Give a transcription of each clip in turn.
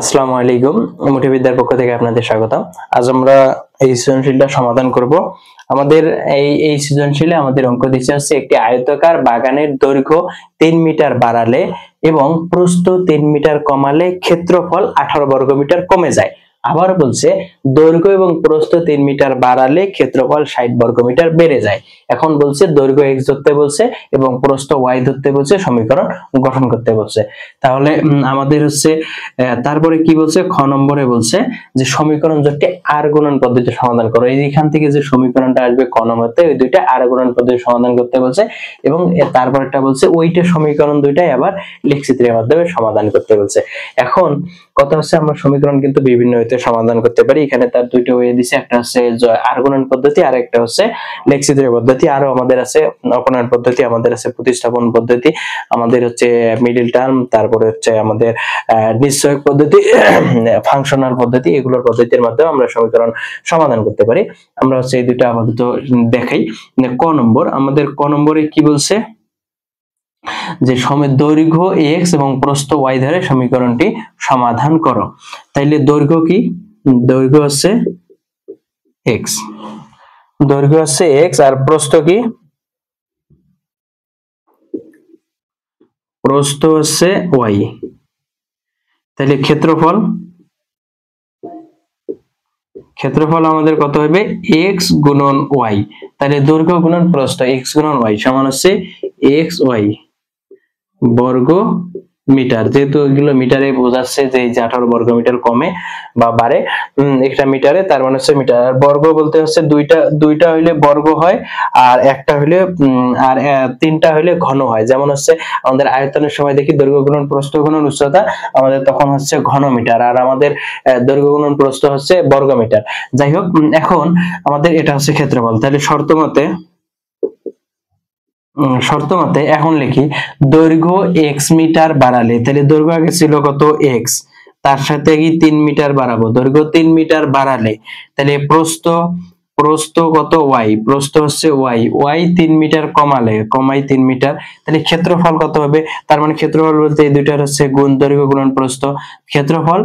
আসসালামু আলাইকুম। মোটিবিদ্যার পক্ষ থেকে আপনাদের স্বাগতম। আজ আমরা এই সৃজনশীলটা সমাধান করব। আমাদের এই সৃজনশীলে আমাদের অঙ্ক দিচ্ছে হচ্ছে একটি আয়তাকার বাগানের দৈর্ঘ্য 3 মিটার বাড়ালে এবং প্রস্থ 3 মিটার কমালে ক্ষেত্রফল 18 বর্গমিটার কমে যায়। আবার বলছে দৈর্ঘ্য এবং প্রস্থ 3 মিটার বাড়ালে ক্ষেত্রফল 60 বর্গমিটার বেড়ে যায়। এখন বলছে দৈর্ঘ্য x ধরতে বলছে এবং প্রস্থ y ধরতে বলছে, সমীকরণ গঠন করতে বলছে। তাহলে আমাদের হচ্ছে তারপরে কি বলছে, খ নম্বরে বলছে যে সমীকরণ জোটকে আর গুণন পদ্ধতিতে সমাধান করো। এইখান থেকে যে সমীকরণটা আসবে ক নম্বরতে, ওই দুইটা আর গুণন পদ্ধতিতে সমাধান করতে বলছে এবং তারপরটা বলছে ওইটা সমীকরণ দুইটাই আবার লেখচিত্রের মাধ্যমে সমাধান করতে বলছে। এখন কথা হচ্ছে আমরা সমীকরণ কিন্তু বিভিন্ন ওয়েতে সমাধান করতে পারি। এখানে তার দুইটা ওয়ে দিছে, একটা হচ্ছে আর গুণন পদ্ধতি আর একটা হচ্ছে লেখচিত্রের পদ্ধতি। আরো আমাদের আছে অপনয়ন পদ্ধতি, আমাদের আছে প্রতিস্থাপন পদ্ধতি, আমাদের হচ্ছে মিডল টার্ম, তারপরে হচ্ছে আমাদের নিশ্চয়ক পদ্ধতি, ফাংশনাল পদ্ধতি। এগুলোর পদ্ধতির মাধ্যমে আমরা সমীকরণ সমাধান করতে পারি। আমরা হচ্ছে এই দুইটা আপাতত দেখাই। ক নম্বর, আমাদের ক নম্বরে কি বলছে যে দৈর্ঘ্য x এবং প্রস্থ y ধরে সমীকরণটি সমাধান করো। তাইলে দৈর্ঘ্য কি, দৈর্ঘ্য হচ্ছে x, দৈর্ঘ্য হচ্ছে x আর প্রস্থ কি, প্রস্থ হচ্ছে y। তাহলে ক্ষেত্রফল, ক্ষেত্রফল আমাদের কত হবে, x গুণন y। তাহলে দৈর্ঘ্য গুণন প্রস্থ x গুণন y সমান হচ্ছে xy বর্গ মিটার। যেহেতু এগুলো মিটারে বোঝাচ্ছে যে 18 বর্গ মিটার কমে বা বাড়ে, একটা মিটারে, তার মানে হচ্ছে মিটার। আর বর্গ বলতে হচ্ছে দুইটা হইলে বর্গ হয়, আর একটা হইলে আর তিনটা হইলে ঘন হয়। যেমন হচ্ছে আমাদের আয়তনের সময় দেখি দৈর্ঘ্য গুণন প্রস্থ গুণন উচ্চতা, আমাদের তখন হচ্ছে ঘন মিটার, আর আমাদের দৈর্ঘ্য গুণন প্রস্থ হচ্ছে বর্গ মিটার। যাই হোক, এখন আমাদের এটা হচ্ছে ক্ষেত্রফল। তাহলে শর্ত মতে এখন লিখি দৈর্ঘ্য x মিটার বাড়ালে, তাহলে দৈর্ঘ্য আগে ছিল কত x, তার সাথে কি 3 মিটার বাড়াবো, দৈর্ঘ্য 3 মিটার বাড়ালে তাহলে প্রস্থ কত y, প্রস্থ হচ্ছে y 3 মিটার কমালে, কমাই 3 মিটার, তাহলে ক্ষেত্রফল কত হবে। তার মানে ক্ষেত্রফল বলতে এই দুইটার হচ্ছে গুণ, দৈর্ঘ্য গুণন প্রস্থ। ক্ষেত্রফল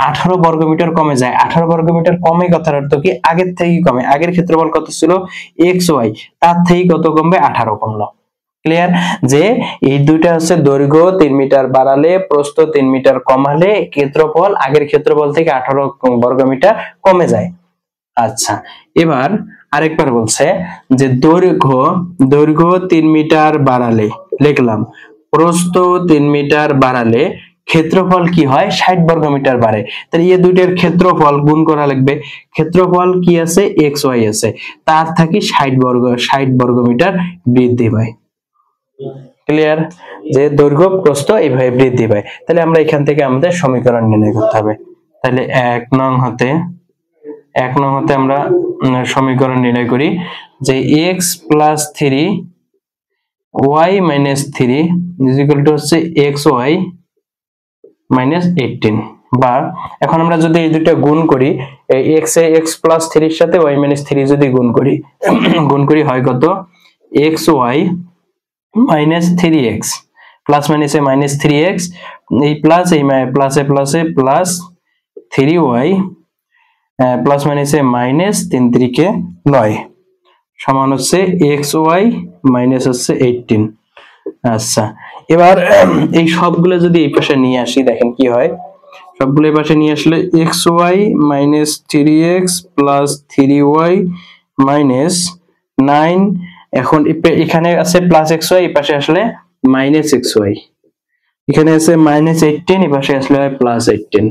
18 বর্গ মিটার কমে যায়। 18 বর্গ মিটার কমে কথার অর্থ কি আগের থেকে কমে। আগের ক্ষেত্রফল কত ছিল xy, তার থেকে কত কমবে, 18 কমলো। ক্লিয়ার যে এই দুইটা হচ্ছে দৈর্ঘ্য 3 মিটার বাড়ালে প্রস্থ 3 মিটার কমালে ক্ষেত্রফল আগের ক্ষেত্রফল থেকে 18 বর্গ মিটার কমে যায়। আচ্ছা, এবার আরেকবার বলছে যে দৈর্ঘ্য 3 মিটার বাড়ালে, লিখলাম প্রস্থ 3 মিটার বাড়ালে ক্ষেত্রফল কি হয়, 60 বর্গ মিটার বাড়ে। তাহলে এই দুইটার ক্ষেত্রফল গুণ করা লাগবে। ক্ষেত্রফল কি আছে, xy আছে, তার থেকে 60 বর্গ মিটার বৃদ্ধি পায়। ক্লিয়ার যে দৈর্ঘ্য প্রস্থ এইভাবে বৃদ্ধি পায়। তাহলে আমরা এখান থেকে আমাদের সমীকরণ নির্ণয় করতে হবে। তাহলে এক নং হতে আমরা সমীকরণ নির্ণয় করি যে x plus 3 y minus 3 is equal to হচ্ছে xy মাইনাস 18। বা এখন আমরা যদি এই দুটো গুণ করি, x প্লাস 3 এর সাথে y মাইনাস 3 যদি গুণ করি হয় কত, xy মাইনাস 3x, প্লাস মাইনাসে মাইনাস 3x, এই প্লাস এই প্লাসে প্লাস 3y, প্লাস মাইনাসে মাইনাস 3 3 9 সমান হচ্ছে xy মাইনাস হচ্ছে 18। আচ্ছা, এবার এই সবগুলো যদি এই পাশে নিয়ে আসি, দেখেন কি হয়। সবগুলো এই পাশে নিয়ে আসলে xy minus 3x plus 3y minus 9, এখন এখানে আছে প্লাস xy, এই পাশে আসলে মাইনাস xy, এখানে আছে মাইনাস 18, এই পাশে আসলে প্লাস 18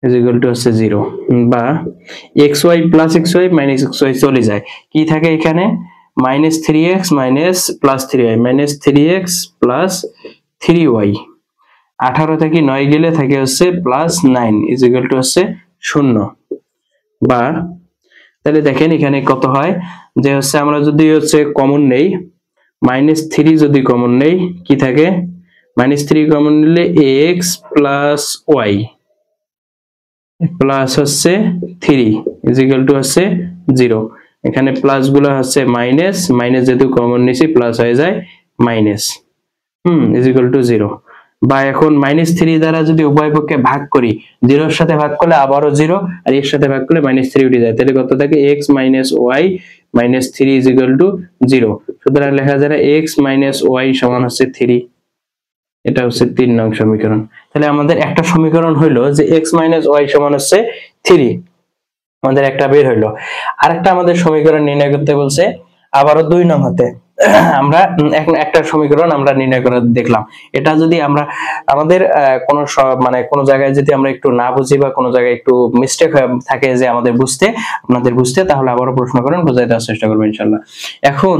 is equal to হচ্ছে 0। বা xy plus xy minus xy চলে যায়, কি থাকে এখানে minus 3x minus plus 3y minus 3x plus 3y, 18 থেকে 9 গেলে থাকে হচ্ছে প্লাস 9 is equal to হচ্ছে 0। বা তাহলে দেখেন এখানে কত হয় যে হচ্ছে আমরা যদি হচ্ছে কমন নেই, মাইনাস 3 যদি কমন নেই, কি থাকে মাইনাস 3 কমন নিলে x প্লাস y প্লাস হচ্ছে 3 ইজ ইকুয়াল টু হচ্ছে 0। এখানে প্লাস গুলো হচ্ছে মাইনাস, যেহেতু কমন নিছি প্লাস হয়ে যায় মাইনাস, ইজ ইকুয়াল টু 0। বা এখন -3 দ্বারা যদি উভয় পক্ষে ভাগ করি, 0 এর সাথে ভাগ করলে আবারও 0, আর এর সাথে ভাগ করলে -3 উঠে যায়, তাহলে কত থাকে x - y - 3 = 0। সুতরাং লেখা যায় x - y সমান হচ্ছে 3। এটা হচ্ছে 3 নং সমীকরণ। তাহলে আমাদের একটা সমীকরণ হইলো যে x - y সমান হচ্ছে 3, আমাদের একটা বের হইলো। আরেকটা আমাদের সমীকরণ নির্ণয় করতে বলছে আবারও 2 নং হতে। আমরা এখন একটা সমীকরণ আমরা নির্ণয় করে দেখলাম। এটা যদি আমরা আমাদের কোন মানে কোন জায়গায় যদি আমরা একটু না বুঝি বা কোন জায়গায় একটু মিস্টেক থাকে যে আমাদের বুঝতে, আপনাদের বুঝতে, তাহলে আবারও প্রশ্ন করেন, বুঝাই দেওয়ার চেষ্টা করবো ইনশাআল্লাহ। এখন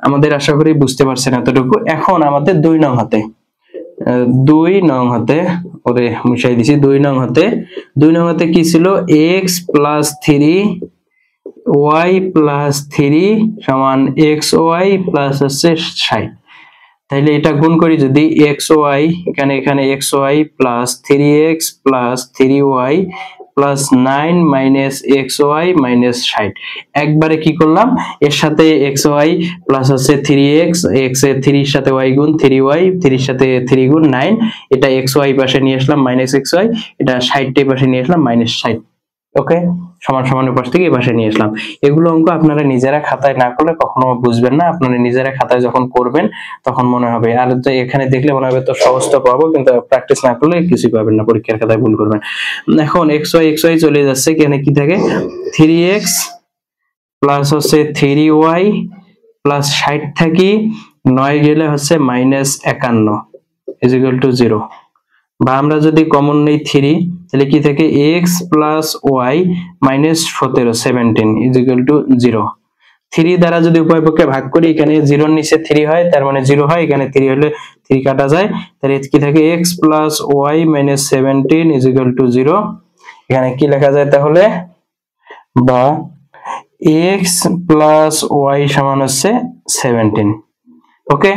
আমাদের আশা করি বুঝতে পারছেন এতটুকু। এখন আমাদের 2 নং হতে, 2 নং হতে ওরে মিশাই দিছি, 2 নং হতে, 2 নং হতে কি ছিল, x + 3 y + 3 সমান xy প্লাস হচ্ছে 60। তাইলে এটা গুণ করি যদি, xy এখানে xy plus 3x plus 3y plus 9 minus xy minus 60। একবারে কি করলাম, এর সাথে xy প্লাস হচ্ছে 3x, x এর 3 এর সাথে y গুণ 3y, 3 এর সাথে 3 গুণ 9, এটা xy পাশে নিয়ে আসলাম মাইনাস xy, এটা 60 এর পাশে নিয়ে আসলাম মাইনাস 60। ওকে, সমান সমানের পাশ থেকে এই পাশে নিয়ে আসলাম। এগুলো অঙ্ক আপনারা নিজেরা খাতায় না করলে কখনো বুঝবেন না, আপনারা নিজেরা খাতায় যখন করবেন তখন মনে হবে, আর এখানে দেখলে মনে হবে তো সহজ তো পাবো, কিন্তু প্র্যাকটিস না করলে কিছুই পাবেন না, পরীক্ষার খাতায় ভুল করবেন। এখন xy চলে যাচ্ছে, এখানে কি থাকে 3x প্লাস হচ্ছে 3y প্লাস 60 থাকি 9 গেলে হচ্ছে -51 = 0। বা আমরা যদি কমন নেই 3, তাহলে কি থাকে x + y -17 17 = 0। 3 দ্বারা যদি উভয় পক্ষে ভাগ করি, এখানে 0 এর নিচে 3 হয়, তার মানে 0 হয়, এখানে 3 হলে 3 কাটা যায়, তাহলে কি থাকে x + y - 17 = 0। এখানে কি লেখা যায় তাহলে, বা x + y সমান হচ্ছে 17। ওকে,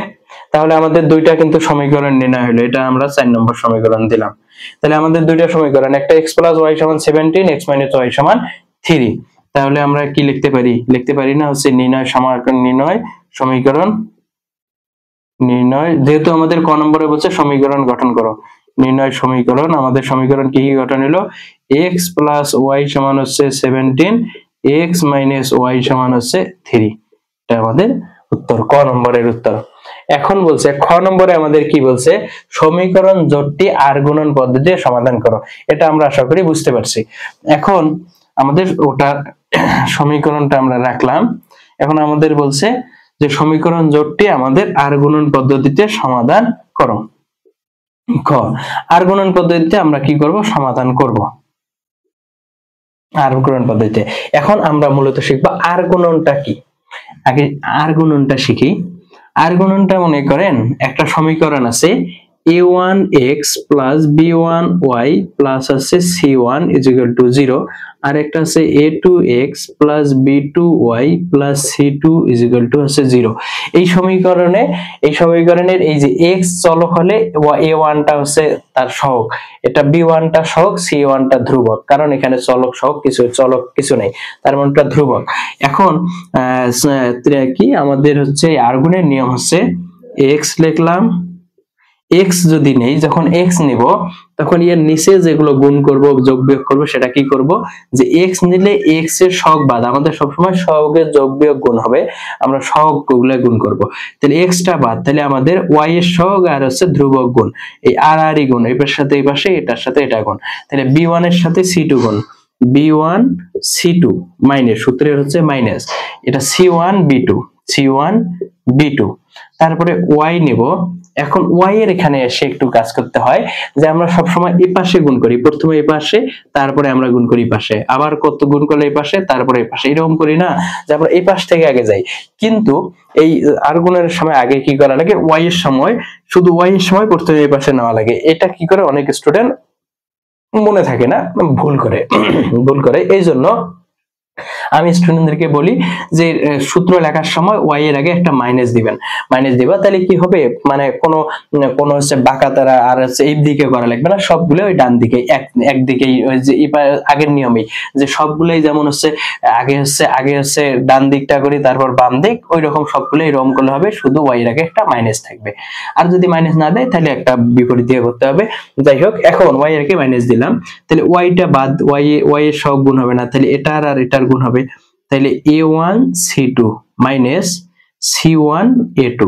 তাহলে আমাদের দুইটা কিন্তু সমীকরণ নির্ণয় হলো, এটা আমরা 4 নম্বর সমীকরণ দিলাম। তাহলে আমাদের দুইটা সমীকরণ, একটা x + y সমান 17, x - y সমান 3। তাহলে আমরা কি লিখতে পারি, লিখতে পারি না হচ্ছে নির্ণয় সমীকরণ নির্ণয়, যেহেতু আমাদের ক নম্বরে বলছে সমীকরণ গঠন করো, নির্ণয় সমীকরণ, আমাদের সমীকরণ কি কি গঠন হলো, x + y সমান হচ্ছে 17, x - y সমান হচ্ছে 3। এটা আমাদের উত্তর, ক নম্বরের উত্তর। এখন বলছে খ নম্বরে আমাদের কি বলছে, সমীকরণ জোটটি আর গুণন পদ্ধতিতে সমাধান করো। এটা আমরা আশা করি বুঝতে পারছি। এখন আমাদের ওটার সমীকরণটা আমরা রাখলাম। এখন আমাদের বলছে যে সমীকরণ জোটটি আমাদের আর গুণন পদ্ধতিতে সমাধান করো। খ, আর গুণন পদ্ধতিতে আমরা কি করব, সমাধান করব আর গুণন পদ্ধতিতে। এখন আমরা মূলত শিখব আর গুণনটা কি। আগে আর গুণনটা শিখি। আর গুণনটা মনে করেন একটা সমীকরণ আছে a1x + b1y প্লাস আছে c1 = 0, আর একটা আছে a2x + b2y প্লাস c2 = 0। এই সমীকরণের এই যে x চলক হলে a1 টা হচ্ছে তার সহগ, এটা b1 টা সহগ, c1 টা ধ্রুবক, কারণ এখানে চলক কিছু নেই, তার মানে এটা ধ্রুবক। এখন কি আমাদের হচ্ছে আর গুণের নিয়ম হচ্ছে, x লিখলাম, x যদি নেই, যখন x নিব তখন এর নিচে যেগুলো গুণ করব, যোগ বিয়োগ করব, সেটা কি করব, যে x নিলে x এর সহগ বাদ, আমাদের সবসময় সহগের যোগ বিয়োগ গুণ হবে, আমরা সহগগুলো গুণ করব। তাহলে x টা বাদ, তাহলে আমাদের y এর সহগ আর হচ্ছে ধ্রুবক গুণ, এই আর গুণ, এটার সাথে এই পাশে, এটার সাথে এটা গুণ, তাহলে b1 এর সাথে c2 গুণ, b1 c2 মাইনাস, সূত্রের হচ্ছে মাইনাস, এটা c1 b2, তারপরে y নেব। এখন y এর এখানে এসে একটু কাজ করতে হয়, যে আমরা সব সময় এই পাশে গুণ করি, প্রথমে এই পাশে, তারপরে আমরা গুণ করি পাশে, আবার কত গুণ করলে এই পাশে, তারপরে এই পাশে, এরকম করি না যে আমরা এই পাশ থেকে আগে যাই। কিন্তু এই আর গুণের সময় আগে কি করা লাগে, y এর সময়, শুধু y এর সময় প্রথমে এই পাশে নেওয়া লাগে। এটা কি করে অনেক স্টুডেন্ট মনে থাকে না, ভুল করে এই জন্য আমি স্টুডেন্টদেরকে বলি যে সূত্র লেখার সময় ওয়াই এর আগে একটা মাইনাস দিবেন, মাইনাস দিবা, তাহলে কি হবে, মানে কোনো হচ্ছে বাঁকাতারা আর হচ্ছে এই দিকে করা লাগবে না, সবগুলো ওই ডান দিকে একদিকেই, ওই যে আগের নিয়মেই যে সবগুলোই যেমন হচ্ছে আগে হচ্ছে ডান দিকটা করি, তারপর বাম দিক, ওই রকম সবগুলোই রং করলে হবে, শুধু ওয়াই এর আগে একটা মাইনাস থাকবে। আর যদি মাইনাস না দেয় তাহলে একটা বিপরীত দিয়ে করতে হবে। যাই হোক, এখন ওয়াই এর আগে মাইনাস দিলাম, তাহলে ওয়াইটা বাদ, ওয়াই এর সব গুণ হবে না, তাহলে এটার আর এটার গুণ হবে, তাহলে a1 c2 minus c1 a2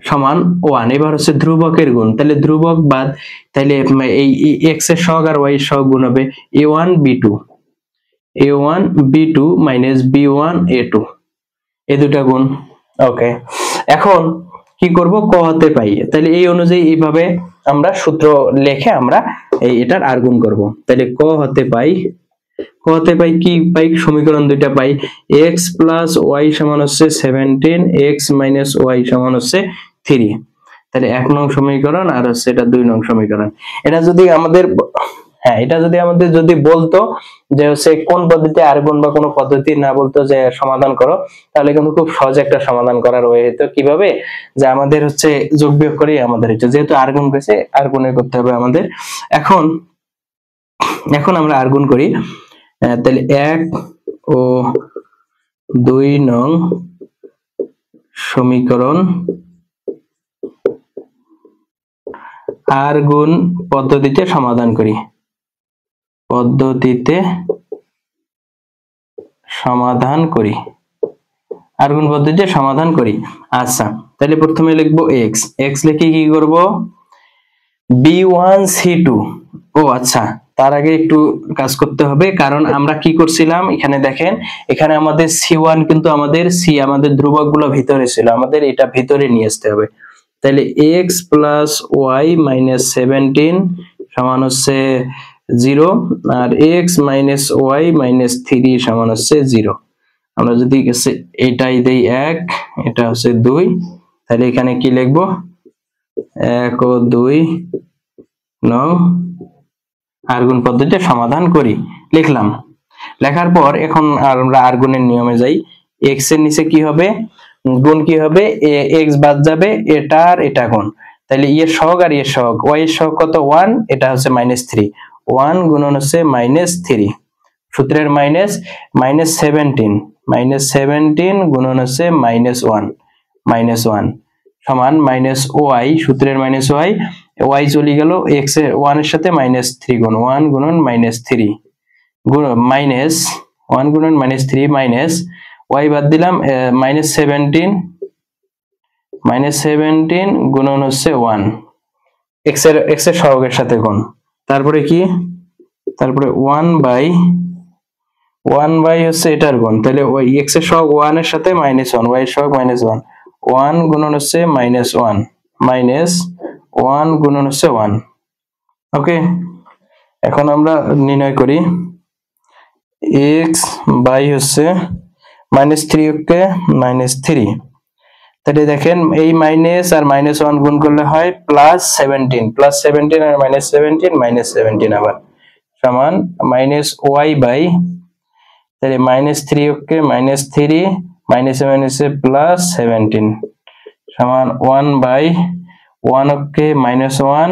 সমান 1। এবার হচ্ছে ধ্রুবকের গুণ, তাহলে ধ্রুবক বাদ, তাহলে এই x এর সহগ আর y এর সহগ গুণ হবে a1 b2 minus b1 a2, এই দুটা গুণ। ওকে, এখন কি করব, ক হতে পাই, তাহলে এই অনুযায়ী এইভাবে আমরা সূত্র লিখে আমরা এটার আর গুণ করব। তাহলে ক হতে পাই কি পাই, সমীকরণ দুইটা পাই, x প্লাস ওয়াই সমান হচ্ছে 17, x মাইনাস ওয়াই সমান হচ্ছে 3। তাহলে 1 নং সমীকরণ আর হচ্ছে এটা 2 নং সমীকরণ। এটা যদি আমাদের যদি বলতো যে হচ্ছে কোন পদ্ধতি আর গুণ বা কোনো পদ্ধতি না বলতো যে সমাধান করো, তাহলে কিন্তু খুব সহজ একটা সমাধান করার ওয়ে হতো। কিভাবে, যে আমাদের হচ্ছে যোগ বিয়োগ করে আমাদের এটা যেহেতু আর গুণ করেছে, আর গুণে করতে হবে আমাদের। এখন আমরা আর গুণ করি, তাহলে 1 ও 2 নং সমীকরণ আর গুণ পদ্ধতিতে সমাধান করি, আর গুণ পদ্ধতিতে সমাধান করি। আচ্ছা, তাহলে প্রথমে লিখবো x লিখে কি করব, b1 c2। ও আচ্ছা, তার আগে একটু কাজ করতে হবে, কারণ আমরা কি করছিলাম, এখানে দেখেন, এখানে আমাদের c1 কিন্তু আমাদের ধ্রুবক গুলো ভিতরে ছিল, আমাদের এটা ভিতরে নিয়ে আসতে হবে। তাহলে x প্লাস ওয়াই মাইনাস 17 সমান হচ্ছে 0, আর x মাইনাস ওয়াই মাইনাস 3 সমান হচ্ছে 0। আমরা যদি এটাই দেই 1, এটা হচ্ছে 2, তাহলে এখানে কি লিখবো, 1 ও 2 নং আর গুণ পদ্ধতিতে সমাধান করি, লিখলাম। লেখার পর এখন আমরা আর গুণের নিয়মে যাই। x এর নিচে কি হবে, গুণ কি হবে, x বাদ যাবে, এটা আর এটা গুণ, তাহলে এর সহগ আর এর সহগ, y এর সহগ কত 1, এটা হচ্ছে -3, 1 গুণন হচ্ছে -3, সূত্রের -17 গুণন হচ্ছে -1 সমান -y, সূত্রের -y, y চলে গেল x এর 1 এর সাথে -3 গুণ 1 গুণন -3 গুণ -1 গুণন -3 মাইনাস y বাদ দিলাম, -17 গুণন হচ্ছে 1, x এর সহগের সাথে গুণ, তারপরে কি, তারপরে 1 বাই হচ্ছে এটার গুণ, তাহলে ওই x এর সহগ 1 এর সাথে -1, y এর সহগ -1, 1 গুণন হচ্ছে -1 গুণন হচ্ছে 1। ওকে, এখন আমরা নির্ণয় করি x বাই হচ্ছে -3 কে -3, তাহলে দেখেন এই মাইনাস আর -1 গুণ করলে হয় +17 আর -17 আবার সমান -y বাই, তাহলে -3 কে -3 -17 সমান 1 বাই 1 কে -1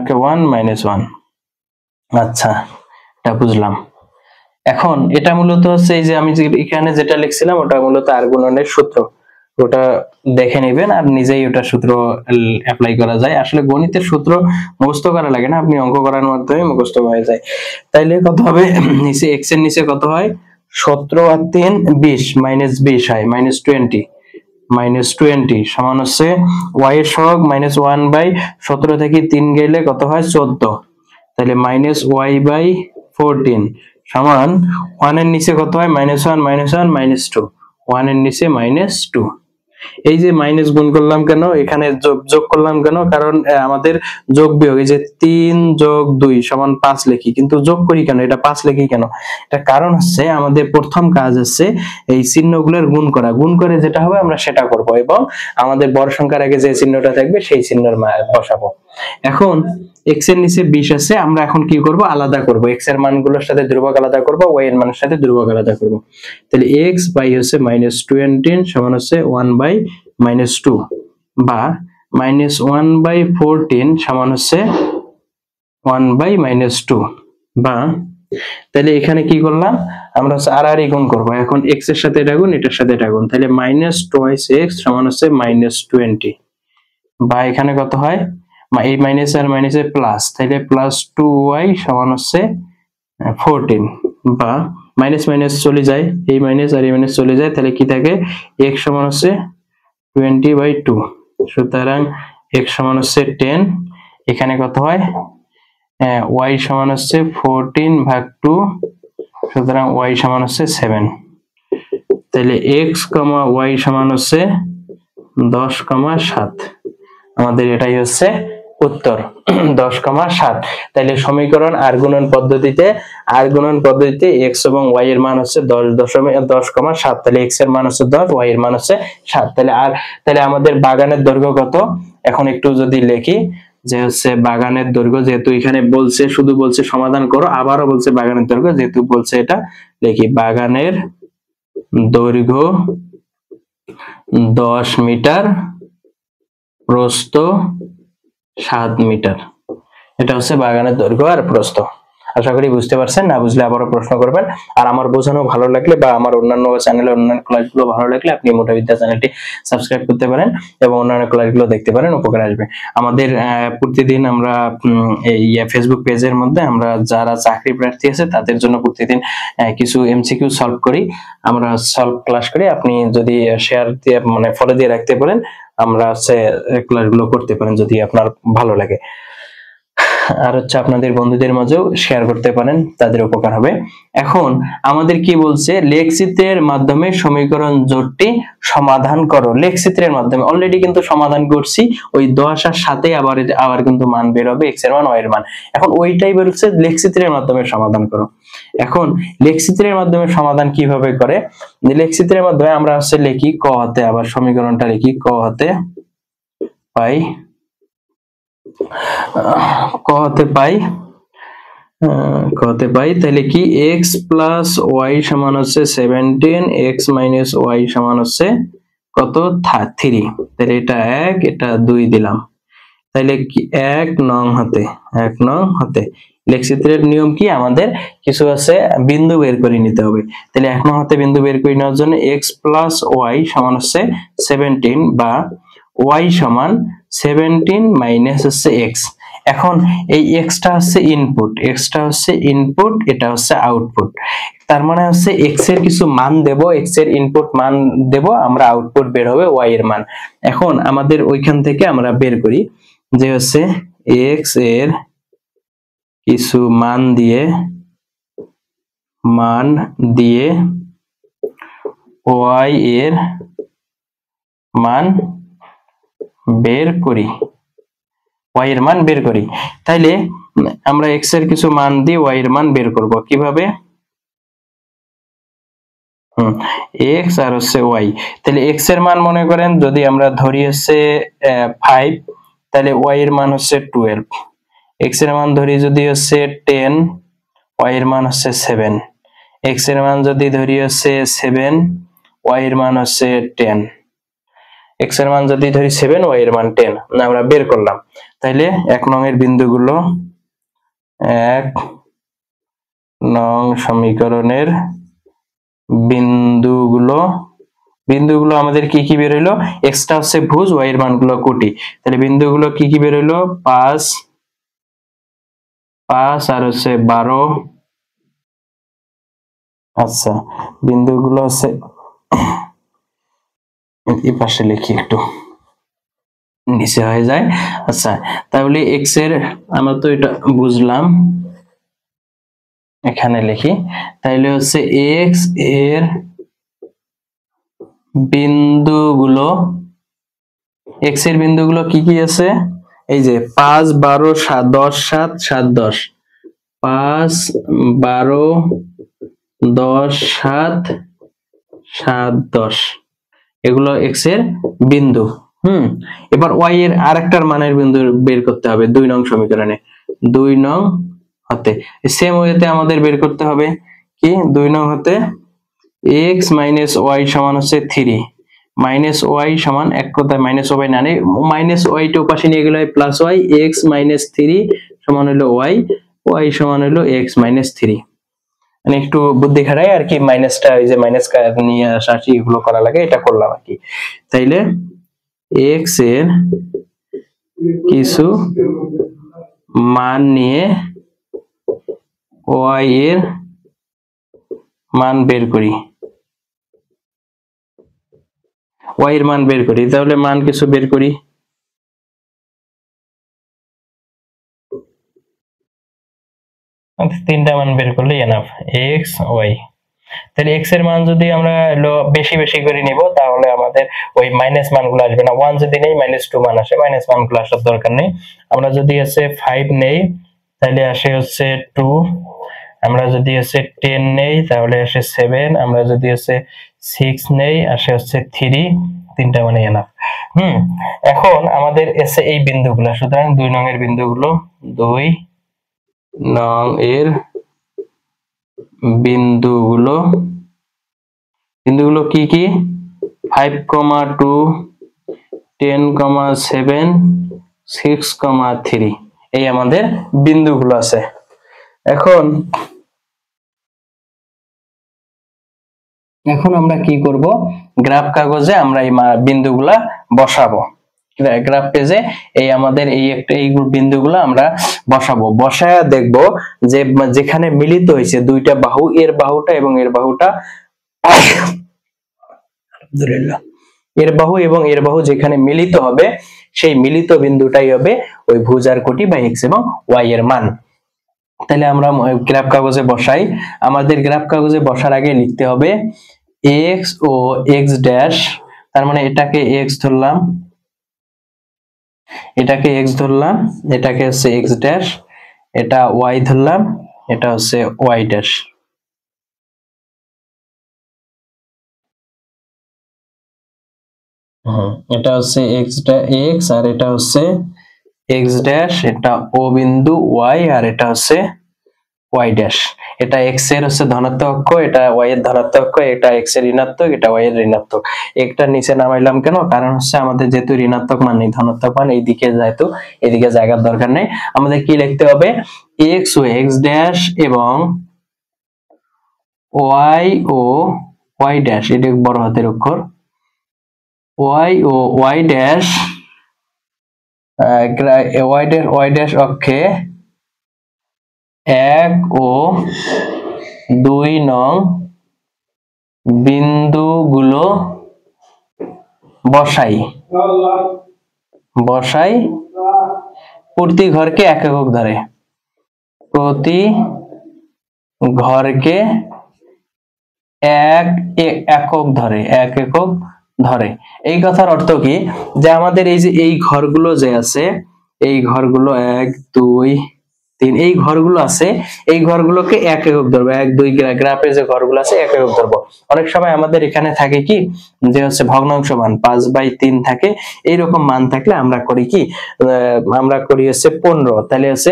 কে 1 -1। আচ্ছা, এটা বুঝলাম। এখন এটা মূলত হচ্ছে এই যে আমি এখানে যেটা লিখছিলাম ওটা মূলত আর গুণনের সূত্র, ওটা দেখে নেবেন আর নিজেই ওটা সূত্র অ্যাপ্লাই করা যায়। আসলে গণিতের সূত্র মুখস্থ করা লাগে না, আপনি অঙ্ক করার মাধ্যমে মুখস্থ হয়ে যায়। তাইলে কত হবে, নিচে x এর নিচে কত হয়, 17 আর 3 20 -20 হয় -20 সমান হচ্ছে y এর সহগ -1 বাই 17 থেকে 3 গেলে কত হয় 14, তাহলে -y বাই 14 সমান 1 এর নিচে কত হয়, -1 -2, 1 এর নিচে -2। এই যে মাইনাস গুণ করলাম কেন, এখানে যোগ করলাম কেন, কারণ আমাদের যোগ বিয়োগ, এই যে 3 যোগ 2 সমান 5 লিখি, কিন্তু যোগ করি কেন, এটা 5 লিখি কেন, এটা কারণ হচ্ছে আমাদের প্রথম কাজ হচ্ছে এই চিহ্নগুলোর গুণ করা, গুণ করে যেটা হবে আমরা সেটা করব, এবং আমাদের বড় সংখ্যার আগে যে চিহ্নটা থাকবে সেই চিহ্নের বসাবো। এখন x এর নিচে 20 আছে, আমরা এখন কি করব, আলাদা করব, x এর মানগুলোর সাথে ধ্রুবক আলাদা করব, y এর মানের সাথে ধ্রুবক আলাদা করব। তাহলে x বাই হচ্ছে -20 সমান হচ্ছে 1/-2, বা -1/14 সমান হচ্ছে 1/-2, বা তাহলে এখানে কি করলাম, আমরা হচ্ছে আর গুণ করব। এখন x এর সাথে এটা গুণ, এটার সাথে এটা গুণ, তাহলে -2x সমান হচ্ছে -20, বা এখানে কত হয়, এই মাইনাস আর মাইনাসে প্লাস, তাহলে +2y সমান হচ্ছে 14, বা মাইনাস মাইনাস চলে যায়, এই মাইনাস আর এই মাইনাস চলে যায়, তাহলে কি থাকে, x সমান হচ্ছে 20/2, সুতরাং x সমান হচ্ছে 10, এখানে কত হয়, y সমান হচ্ছে 14/2, সুতরাং y সমান হচ্ছে 7, তাহলে x, y সমান হচ্ছে 10,7, আমাদের এটাই হচ্ছে উত্তর 10,7। তাহলে সমীকরণ আর গুণন পদ্ধতিতে x এবং y এর মান হচ্ছে 10,7, তাহলে x এর মান হচ্ছে 10, y এর মান হচ্ছে 7। তাহলে আমাদের বাগানের দৈর্ঘ্য কত, এখন একটু যদি লিখি যে হচ্ছে বাগানের দৈর্ঘ্য, যেহেতু এখানে বলছে, শুধু বলছে সমাধান করো, আবারও বলছে বাগানের দৈর্ঘ্য, যেহেতু বলছে এটা লিখি, বাগানের দৈর্ঘ্য 10 মিটার, প্রস্থ 7 মিটার, এটা হচ্ছে বাগানের দৈর্ঘ্য আর প্রস্থ। আশা করি বুঝতে পারছেন, না বুঝলে আবারও প্রশ্ন করবেন। আর আমার বোঝানো ভালো লাগলে বা আমার অন্যান্য চ্যানেলে অন্যান্য ক্লাসগুলো ভালো লাগলে আপনি মোটাবিদ্যা চ্যানেলটি সাবস্ক্রাইব করতে পারেন এবং অন্যান্য ক্লাসগুলো দেখতে পারেন, উপকার আসবে। আমাদের প্রতিদিন আমরা এই ফেসবুক পেজের মধ্যে আমরা যারা চাকরি প্রার্থী আছে তাদের জন্য প্রতিদিন কিছু এমসিকিউ সলভ করি, আমরা সলভ ক্লাস করি। আপনি যদি শেয়ার দিয়ে মানে ফলো দিয়ে রাখতে পারেন, আমরা হচ্ছে ক্লাসগুলো করতে পারেন যদি আপনার ভালো লাগে। আর হচ্ছে আপনাদের বন্ধুদের মাঝেও শেয়ার করতে পারেন, তাদের উপকার হবে। এখন আমাদের কি বলছে, লেখচিত্রের মাধ্যমে সমীকরণ জোটটি সমাধান করো। লেখচিত্রের মাধ্যমে অলরেডি কিন্তু সমাধান করছি, ওই 10 আর 7 আবার কিন্তু মান বের হবে, x এর মান, y এর মান। এখন ওইটাই বেরোচ্ছে, লেখচিত্রের মাধ্যমে সমাধান করো। এখন লেখচিত্রের মাধ্যমে সমাধান কিভাবে করে, লেখচিত্রের মাধ্যমে আমরা হচ্ছে লিখি ক হতে, আবার সমীকরণটা লিখি ক হতে পাই, তাহলে কি x প্লাস y সমান হচ্ছে 17, x মাইনাস y সমান হচ্ছে কত, 3, তাহলে এটা 1, এটা 2 দিলাম, তাহলে কি 1 নং হতে লেখচিত্রের নিয়ম কি, আমাদের কিছু আছে বিন্দু বের করে নিতে হবে। তাহলে 1 নং হতে বিন্দু বের করে নেওয়ার জন্য x প্লাস y সমান হচ্ছে 17, বা y সমান 17 মাইনাস হচ্ছে x। এখন এই x টা হচ্ছে ইনপুট, এটা হচ্ছে আউটপুট। তার মানে হচ্ছে x এর কিছু মান দেব, x এর ইনপুট মান দেব, আমরা আউটপুট বের হবে y এর মান। এখন আমাদের ওইখান থেকে আমরা বের করি যে হচ্ছে x এর কিছু মান দিয়ে y এর মান বের করি, তাইলে আমরা x এর কিছু মান দিয়ে y এর মান বের করব কিভাবে, x আর হচ্ছে y। তাহলে x এর মান মনে করেন যদি আমরা ধরি হচ্ছে 5, তাহলে y এর মান হচ্ছে 12, x এর মান ধরি যদি হচ্ছে 10, y এর মান হচ্ছে 7, x এর মান যদি ধরি হচ্ছে 7, y এর মান হচ্ছে 10, x এর মান যদি ধরি 7, y এর মান 10, আমরা বের করলাম। তাইলে 1 নং এর বিন্দুগুলো, 1 নং সমীকরণের বিন্দুগুলো আমাদের কি কি বের হইলো, x টা হচ্ছে ভুজ, y এর মানগুলো কোটি, তাহলে বিন্দুগুলো কি কি বের হইলো, 5 আর হচ্ছে 12। আচ্ছা, বিন্দুগুলো হচ্ছে এই পাশে লিখি, একটু নিচে হয়ে যায়। আচ্ছা, তাহলে x এর, আমরা তো এটা বুঝলাম, এখানে লিখি, তাইলে হচ্ছে x এর বিন্দুগুলো, কি কি আছে, এই যে 5, 12, 10, 7, 7, 10, 5, 12, 10, 7, 7, 10, এগুলো x এর বিন্দু। এবার y এর আরেকটার মানের বিন্দু বের করতে হবে 2 নং সমীকরণে। 2 নং হতে সেম ওয়েতে আমাদের বের করতে হবে কি 2 নং হতে x মাইনাস y সমান হচ্ছে 3 মাইনাস y সমান এক কথায় মাইনাস y না নেই মাইনাস y টা পাশে নিয়ে গেলে হয় প্লাস y x মাইনাস 3 সমান হলো y y সমান হলো x মাইনাস 3 মানে একটু বুদ্ধি খাটাই আর কি মাইনাসটা এই যে মাইনাস নিয়ে আসা এগুলো করা লাগে এটা করলাম আর কি। তাইলে x এর কিছু মান নিয়ে y এর মান বের করি y এর মান বের করি তাহলে মান কিছু বের করি তিনটা মান বের করলে এনাফ x y তাহলে x এর মান যদি আমরা বেশি বেশি করে নিব তাহলে আমাদের ওই মাইনাস মানগুলো আসবে না 1 যদি নেই -2 মান আসে মাইনাস মানগুলো আসার দরকার নেই আমরা যদি আছে 5 নেই তাহলে আসে হচ্ছে 2 আমরা যদি আছে 10 নেই তাহলে আসে 7 আমরা যদি আছে 6 নেই আসে হচ্ছে 3 তিনটা মানে এনাফ এখন আমাদের এসে এই বিন্দুগুলো সুতরাং 2 নং এর বিন্দুগুলো 2 নং এর বিন্দুগুলো কি কি 5,2 10,7 6,3 এই আমাদের বিন্দুগুলো আছে। এখন আমরা কি করব গ্রাফ কাগজে আমরা এই বিন্দুগুলা বসাবো গ্রাফ পেজে এই আমাদের এই বিন্দুগুলো আমরা বসাবো বসায়া দেখব যে যেখানে মিলিত হয়েছে দুইটা বাহু এর বাহুটা এবং এর বাহুটা আলহামদুলিল্লাহ এর বাহু এবং এর বাহু যেখানে মিলিত হবে সেই মিলিত বিন্দুটাই হবে ওই ভুজার কোটি বা x এবং y এর মান। তাহলে আমরা গ্রাফ কাগজে বসাই আমাদের গ্রাফ কাগজে বসার আগে লিখতে হবে x ও x ড্যাশ তার মানে এটাকে x ধরলাম এটাকে হচ্ছে x ড্যাশ এটা y ধরলাম এটা হচ্ছে y ড্যাশ এটা হচ্ছে x আর এটা হচ্ছে x ড্যাশ এটা o বিন্দু y আর এটা হচ্ছে y ড্যাশ এটা x এর হচ্ছে ধনাত্মক অক্ষ এটা y এর ধনাত্মক অক্ষ এটা x এর ঋণাত্মক এটা y এর ঋণাত্মক একটা নিচে নামাইলাম কেন কারণ হচ্ছে আমাদের যেহেতু ঋণাত্মক মান নেই ধনাত্মক মান এইদিকে যেহেতু এদিকে জায়গার দরকার নেই আমাদের কি লিখতে হবে x ও x ড্যাশ এবং y ও y ড্যাশ এটা বড় হাতের অক্ষর y ও y ড্যাশ y ড্যাশ অক্ষে 1 ও 2 নং বিন্দুগুলো বসাই প্রতি ঘরকে 1 একক ধরে প্রতি ঘরকে 1 একক ধরে এই কথার অর্থ কি যে আমাদের এই যে এই ঘরগুলো যে আছে এই ঘরগুলো 1 2 3 এই ঘরগুলো আছে এই ঘরগুলোকে 1 একক ধরবো 1 2 গ্রাফে যে ঘরগুলো আছে 1 একক ধরবো অনেক সময় আমাদের এখানে থাকে কি যে হচ্ছে ভগ্নাংশ মান 5/3 থাকে এইরকম মান থাকলে আমরা করি কি আমরা করি হচ্ছে 15 তাহলে হচ্ছে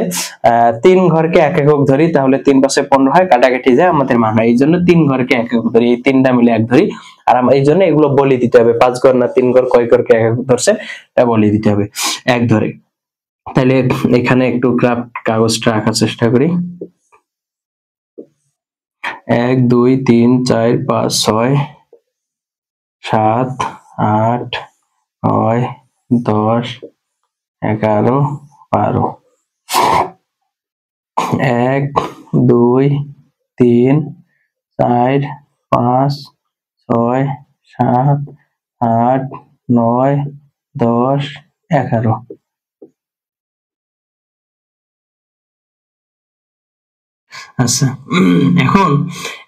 3 ঘরকে 1 একক ধরি তাহলে 3 পাশে 15 হয় কাটাকাটি যায় আমাদের মান হয় এইজন্য 3 ঘরকে 1 একক ধরি এই তিনটা মিলে 1 ধরি আর আমরা এইজন্য এগুলো বলি দিতে হবে 5 ঘর না 3 ঘর কয় ঘরকে 1 একক ধরছে এটা বলি দিতে হবে 1 ধরে। তাহলে এখানে একটু গ্রাফ কাগজটা আঁকার চেষ্টা করি 1 2 3 4 5 6 7 8 9 10 11 12 1 2 3 4 5 6 7 8 9 10 11 আচ্ছা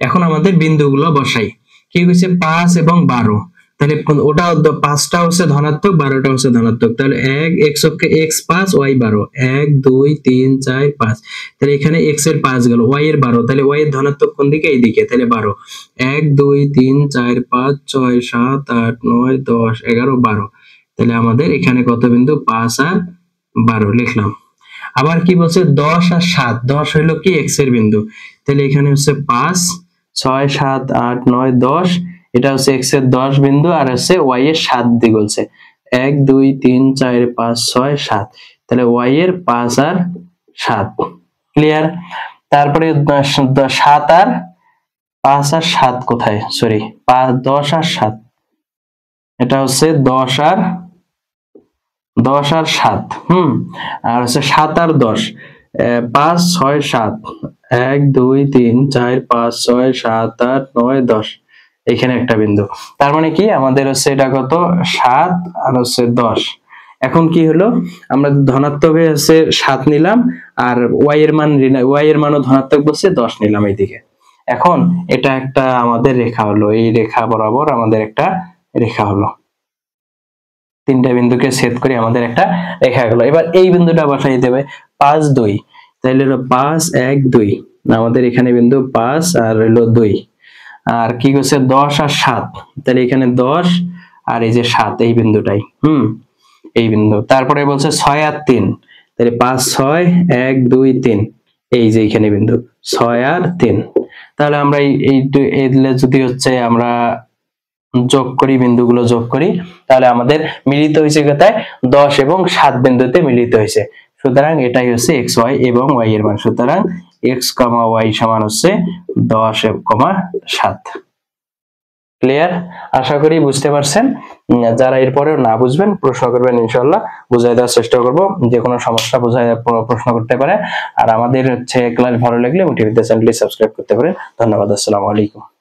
এখন আমাদের বিন্দুগুলো বসাই কি হচ্ছে 5 এবং 12 তাহলে ওটা 5টা হচ্ছে ধনাত্মক 12টা হচ্ছে ধনাত্মক তাহলে 1 x অক্ষে x 5 y 12 1 2 3 4 5 তাহলে এখানে x এর 5 গেল y এর 12 তাহলে y এর ধনাত্মক কোন দিকে এইদিকে তাহলে 12 1 2 3 4 5 6 7 8 9 10 11 12 তাহলে আমাদের এখানে কত বিন্দু 5 আর 12 লিখলাম। আবার কি বলছে 10 আর 7, 10 হলো কি x এর বিন্দু, তাহলে এখানে হচ্ছে 5 6 7 8 9 10, এটা হচ্ছে x এর 10 বিন্দু আর হচ্ছে y এর 7 দিক বলছে 1 2 3 4 5 6 7, তাহলে y এর 5 আর 7 ক্লিয়ার। তারপরে 7 আর 5 আর 7 কোথায়, সরি 10 আর 7, এটা হচ্ছে 10 আর 7 আর হচ্ছে 7 আর 10, 5 6 7 1 2 3 4 5 6 7 8 9 10, এখানে একটা বিন্দু। তার মানে কি আমাদের হচ্ছে এটা কত 7 আর হচ্ছে 10। এখন কি হলো আমরা ধনাত্মকে হচ্ছে 7 নিলাম আর y এর মানও ধনাত্মক বসে 10 নিলাম এইদিকে। এখন এটা একটা আমাদের রেখা হলো, এই রেখা বরাবর আমাদের একটা রেখা হলো, তিনটা বিন্দুকে ছেদ করে আমাদের একটা রেখা গেল। এবার এই বিন্দুটা বসাই দিতে হবে 5 2, তাহলে হলো 5 1 2, আমাদের এখানে বিন্দু 5 আর হলো 2, আর কি করছে 10 আর 7, তাহলে এখানে 10 আর এই যে 7 এই বিন্দুটাই এই বিন্দু। তারপরে বলছে 6 আর 3, তাহলে 5 6 1 2 3, এই যে এখানে বিন্দু 6 আর 3। তাহলে আমরা এই যদি হচ্ছে আমরা যোগ করি, বিন্দুগুলো যোগ করি, তাহলে আমাদের মিলিত হয়েছে কোথায় 10 এবং 7 বিন্দুতে মিলিত হয়েছে। সুতরাং এটাই হচ্ছে x y এবং y এর মান। সুতরাং x, y সমান হচ্ছে 10, 7। ক্লিয়ার? আশা করি বুঝতে পারছেন। যারা এরপরেও না বুঝবেন প্রশ্ন করবেন, ইনশাআল্লাহ বুঝাই দেওয়ার চেষ্টা করব। যে কোনো সমস্যা প্রশ্ন করতে পারে। আর আমাদের হচ্ছে ক্লাস ভালো লাগলে মোটিভিতে চ্যানেলটি সাবস্ক্রাইব করতে পারেন। ধন্যবাদ। আসসালামু আলাইকুম।